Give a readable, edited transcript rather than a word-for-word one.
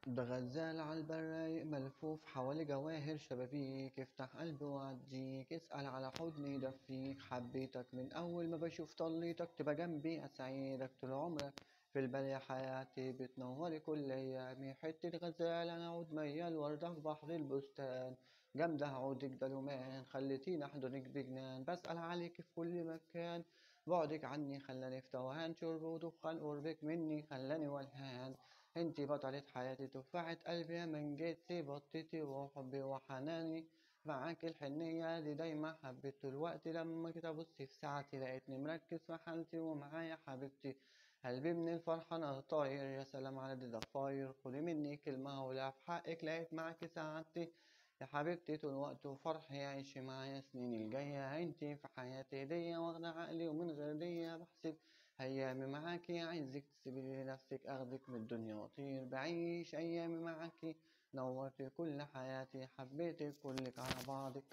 ده غزال عالبرايق ملفوف حوالي جواهر شبابيك، افتح قلبي وعديك، اسأل على حضن يدفيك، حبيتك من أول ما بشوف طليتك، تبقى جنبي أسعدك طول عمرك في البال يا حياتي، بتنوري كل أيامي، حتة غزال أنا عود ميال وردة في بحر البستان، جامدة عودك ده لومان، خليتيني أحضنك بجنان، بسأل عليك في كل مكان، بعدك عني خلاني في توهان، شرب ودخان قربك مني خلاني ولهان، انتي بطلة حياتي تفاحة قلبي يا من جيتي بطتي وحبي وحناني، معاك الحنية دي دايما حبيت طول الوقت، لما جيت ابص في ساعتي لقيتني مركز في حالتي ومعايا حبيبتي، قلبي من الفرحة انا طاير، يا سلام على دي ضفاير، خدي مني كلمة ولا في حقك لقيت معاكي سعادتي، يا حبيبتي طول الوقت وفرحي عيشي معايا سنين الجاية، انتي في حياتي هدية واخدة عقلي ومن غير دية بحسب أيامي معاكي، عايزك تسيبي نفسك أخدك من الدنيا وأطير، بعيش أيامي معاكي، نورتي كل حياتي، حبيتك كلك على بعضك.